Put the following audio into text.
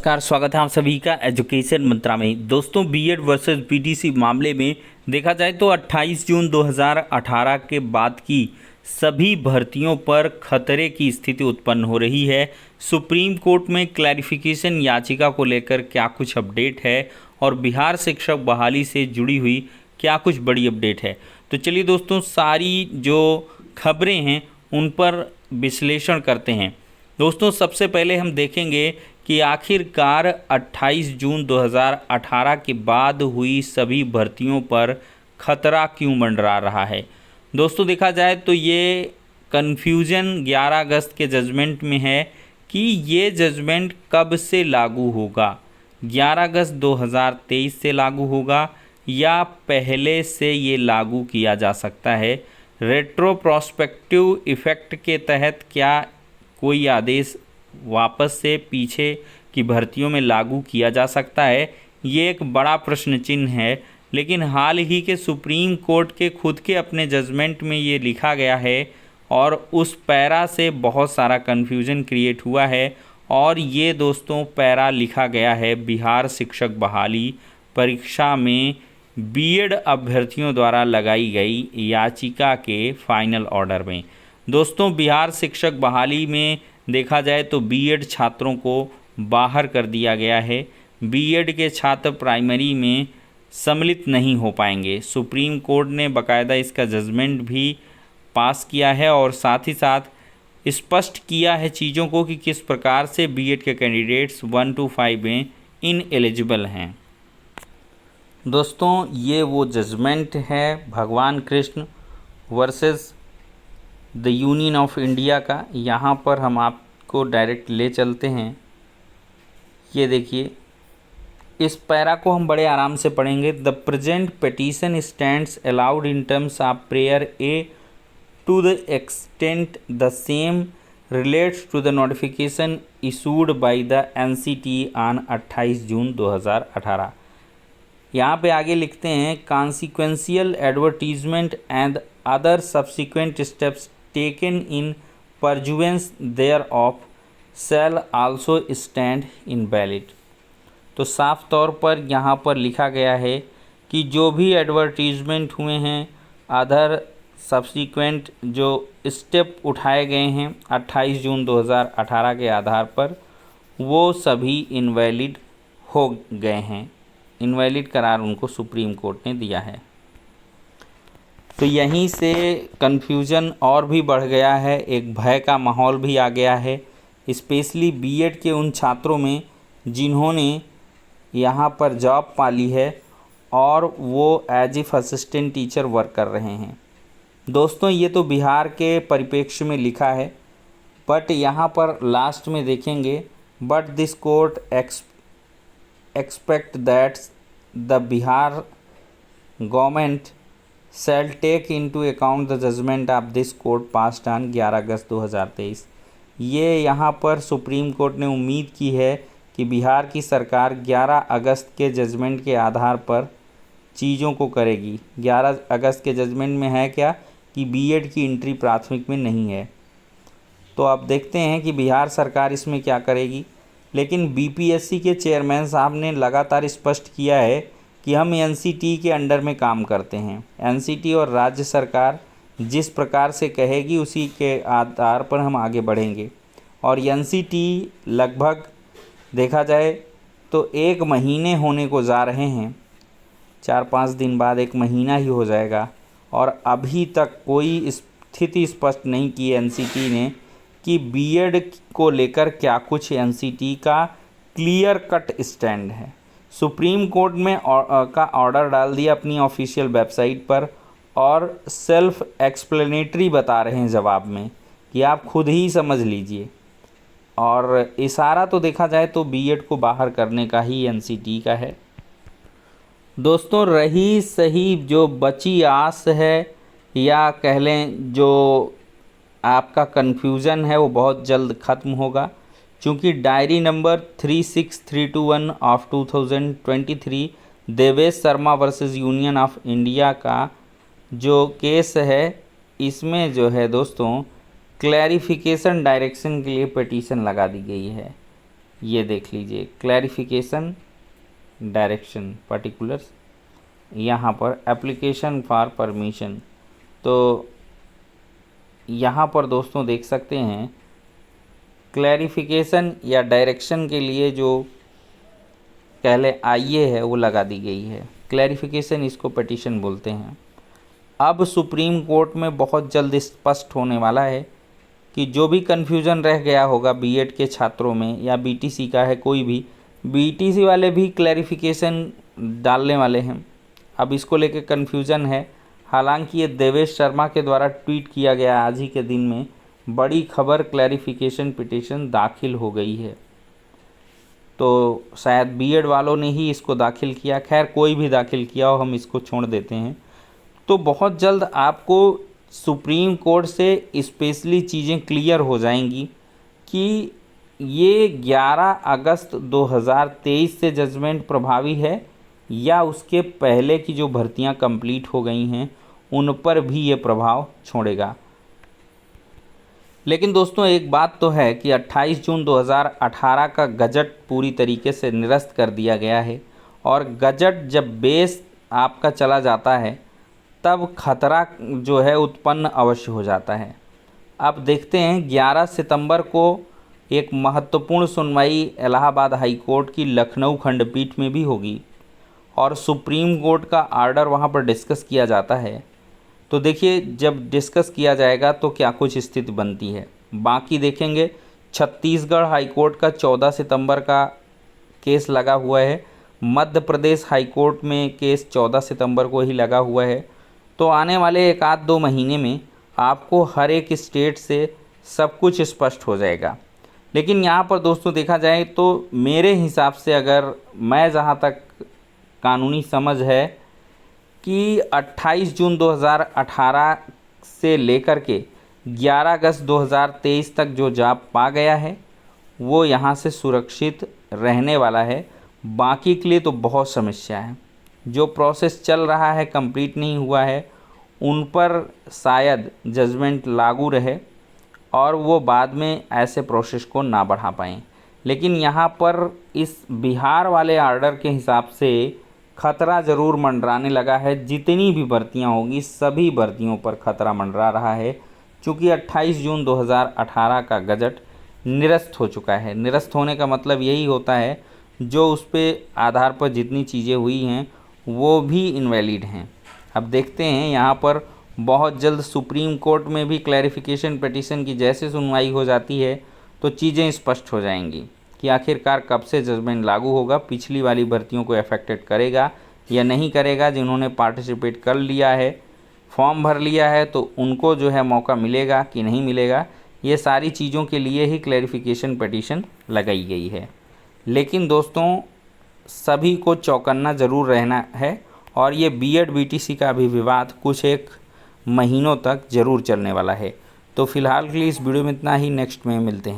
नमस्कार, स्वागत है आप सभी का एजुकेशन मंत्रा में। दोस्तों, बीएड वर्सेस बीटीसी मामले में देखा जाए तो 28 जून 2018 के बाद की सभी भर्तियों पर खतरे की स्थिति उत्पन्न हो रही है। सुप्रीम कोर्ट में क्लैरिफिकेशन याचिका को लेकर क्या कुछ अपडेट है और बिहार शिक्षक बहाली से जुड़ी हुई क्या कुछ बड़ी अपडेट है, तो चलिए दोस्तों सारी जो खबरें हैं उन पर विश्लेषण करते हैं। दोस्तों, सबसे पहले हम देखेंगे कि आखिरकार 28 जून 2018 के बाद हुई सभी भर्तियों पर खतरा क्यों मंडरा रहा है। दोस्तों, देखा जाए तो ये कन्फ्यूजन 11 अगस्त के जजमेंट में है कि ये जजमेंट कब से लागू होगा। 11 अगस्त 2023 से लागू होगा या पहले से ये लागू किया जा सकता है। रेट्रो प्रोस्पेक्टिव इफ़ेक्ट के तहत क्या कोई आदेश वापस से पीछे की भर्तियों में लागू किया जा सकता है, ये एक बड़ा प्रश्न चिन्ह है। लेकिन हाल ही के सुप्रीम कोर्ट के खुद के अपने जजमेंट में ये लिखा गया है और उस पैरा से बहुत सारा कन्फ्यूज़न क्रिएट हुआ है। और ये दोस्तों पैरा लिखा गया है बिहार शिक्षक बहाली परीक्षा में बीएड अभ्यर्थियों द्वारा लगाई गई याचिका के फाइनल ऑर्डर में। दोस्तों, बिहार शिक्षक बहाली में देखा जाए तो बीएड छात्रों को बाहर कर दिया गया है। बीएड के छात्र प्राइमरी में सम्मिलित नहीं हो पाएंगे। सुप्रीम कोर्ट ने बाकायदा इसका जजमेंट भी पास किया है और साथ ही साथ स्पष्ट किया है चीज़ों को कि किस प्रकार से बीएड के कैंडिडेट्स 1 to 5 में इनएलिजिबल हैं। दोस्तों, ये वो जजमेंट है भगवान Krishna versus the union of India का। यहाँ पर हम आपको डायरेक्ट ले चलते हैं। ये देखिए, इस पैरा को हम बड़े आराम से पढ़ेंगे। The present petition stands allowed in terms of prayer A to the extent the same relates to the notification issued by the NCT on 28 June 2018। यहाँ पे आगे लिखते हैं, consequential advertisement and other subsequent steps taken in pursuance thereof shall also stand invalid. तो साफ तौर पर यहाँ पर लिखा गया है कि जो भी एडवर्टीजमेंट हुए हैं, अदर सब्सिक्वेंट जो स्टेप उठाए गए हैं 28 जून 2018 के आधार पर, वो सभी इनवैलिड हो गए हैं। इनवैलिड करार उनको सुप्रीम कोर्ट ने दिया है। तो यहीं से कन्फ्यूज़न और भी बढ़ गया है, एक भय का माहौल भी आ गया है, स्पेशली बीएड के उन छात्रों में जिन्होंने यहाँ पर जॉब पाली है और वो as if assistant teacher work कर रहे हैं। दोस्तों, ये तो बिहार के परिप्रेक्ष्य में लिखा है, बट यहाँ पर लास्ट में देखेंगे, but this court expect that the Bihar government shall take into account the judgment of this court passed on 11 अगस्त 2023। ये यहाँ पर सुप्रीम कोर्ट ने उम्मीद की है कि बिहार की सरकार 11 अगस्त के जजमेंट के आधार पर चीज़ों को करेगी। 11 अगस्त के जजमेंट में है क्या कि बीएड की एंट्री प्राथमिक में नहीं है। तो अब देखते हैं कि बिहार सरकार इसमें क्या करेगी। लेकिन बीपीएससी के चेयरमैन साहब ने लगातार स्पष्ट किया है कि हम एनसीटी के अंडर में काम करते हैं। एनसीटी और राज्य सरकार जिस प्रकार से कहेगी उसी के आधार पर हम आगे बढ़ेंगे। और एनसीटी लगभग देखा जाए तो 1 महीने होने को जा रहे हैं, 4-5 दिन बाद 1 महीना ही हो जाएगा और अभी तक कोई स्थिति स्पष्ट नहीं की एनसीटी ने कि बीएड को लेकर क्या कुछ एनसीटी का क्लियर कट स्टैंड है। सुप्रीम कोर्ट में का ऑर्डर डाल दिया अपनी ऑफिशियल वेबसाइट पर और सेल्फ एक्सप्लेनेटरी बता रहे हैं जवाब में कि आप खुद ही समझ लीजिए। और इशारा तो देखा जाए तो बीएड को बाहर करने का ही एनसीटी का है। दोस्तों, रही सही जो बची आस है या कह लें जो आपका कन्फ्यूज़न है, वो बहुत जल्द ख़त्म होगा, क्योंकि diary number 36321 of 2023 Devesh Sharma versus union of India का जो केस है, इसमें जो है दोस्तों क्लैरिफिकेशन डायरेक्शन के लिए पिटीशन लगा दी गई है। ये देख लीजिए, क्लैरिफिकेशन डायरेक्शन पर्टिकुलर्स, यहाँ पर एप्लीकेशन फॉर परमिशन। तो यहाँ पर दोस्तों देख सकते हैं क्लैरिफिकेशन या डायरेक्शन के लिए जो पहले आईए है वो लगा दी गई है। क्लैरिफिकेशन इसको पिटीशन बोलते हैं। अब सुप्रीम कोर्ट में बहुत जल्द स्पष्ट होने वाला है कि जो भी कन्फ्यूज़न रह गया होगा बीएड के छात्रों में, या बीटीसी का है कोई भी, बीटीसी वाले भी क्लैरिफिकेशन डालने वाले हैं। अब इसको लेके कन्फ्यूज़न है। हालांकि ये देवेश शर्मा के द्वारा ट्वीट किया गया आज ही के दिन में, बड़ी खबर, क्लैरिफिकेशन पिटीशन दाखिल हो गई है। तो शायद बीएड वालों ने ही इसको दाखिल किया, खैर कोई भी दाखिल किया हो, हम इसको छोड़ देते हैं। तो बहुत जल्द आपको सुप्रीम कोर्ट से स्पेशली चीज़ें क्लियर हो जाएंगी कि ये 11 अगस्त 2023 से जजमेंट प्रभावी है या उसके पहले की जो भर्तियां कंप्लीट हो गई हैं उन पर भी ये प्रभाव छोड़ेगा। लेकिन दोस्तों एक बात तो है कि 28 जून 2018 का गजट पूरी तरीके से निरस्त कर दिया गया है, और गजट जब बेस आपका चला जाता है तब खतरा जो है उत्पन्न अवश्य हो जाता है। अब देखते हैं 11 सितंबर को एक महत्वपूर्ण सुनवाई इलाहाबाद हाई कोर्ट की लखनऊ खंडपीठ में भी होगी, और सुप्रीम कोर्ट का आर्डर वहां पर डिस्कस किया जाता है। तो देखिए जब डिस्कस किया जाएगा तो क्या कुछ स्थिति बनती है। बाकी देखेंगे छत्तीसगढ़ हाई कोर्ट का 14 सितंबर का केस लगा हुआ है, मध्य प्रदेश हाई कोर्ट में केस 14 सितंबर को ही लगा हुआ है। तो आने वाले 1-2 महीने में आपको हर एक स्टेट से सब कुछ स्पष्ट हो जाएगा। लेकिन यहाँ पर दोस्तों देखा जाए तो मेरे हिसाब से, अगर मैं जहाँ तक कानूनी समझ है कि 28 जून 2018 से लेकर के 11 अगस्त 2023 तक जो जॉब पा गया है वो यहाँ से सुरक्षित रहने वाला है। बाकी के लिए तो बहुत समस्या है। जो प्रोसेस चल रहा है, कंप्लीट नहीं हुआ है, उन पर शायद जजमेंट लागू रहे और वो बाद में ऐसे प्रोसेस को ना बढ़ा पाएँ। लेकिन यहाँ पर इस बिहार वाले ऑर्डर के हिसाब से खतरा ज़रूर मंडराने लगा है। जितनी भी भर्तियाँ होंगी सभी भर्तियों पर खतरा मंडरा रहा है, क्योंकि 28 जून 2018 का गजट निरस्त हो चुका है। निरस्त होने का मतलब यही होता है जो उस पे आधार पर जितनी चीज़ें हुई हैं वो भी इनवैलिड हैं। अब देखते हैं यहाँ पर बहुत जल्द सुप्रीम कोर्ट में भी क्लैरिफिकेशन पिटीशन की जैसे सुनवाई हो जाती है तो चीज़ें स्पष्ट हो जाएंगी कि आखिरकार कब से जजमेंट लागू होगा, पिछली वाली भर्तियों को अफेक्टेड करेगा या नहीं करेगा। जिन्होंने पार्टिसिपेट कर लिया है, फॉर्म भर लिया है, तो उनको जो है मौका मिलेगा कि नहीं मिलेगा, ये सारी चीज़ों के लिए ही क्लैरिफिकेशन पिटीशन लगाई गई है। लेकिन दोस्तों सभी को चौकन्ना ज़रूर रहना है, और ये बीएड बीटीसी का भी विवाद कुछ एक महीनों तक ज़रूर चलने वाला है। तो फिलहाल के लिए इस वीडियो में इतना ही, नेक्स्ट में मिलते हैं।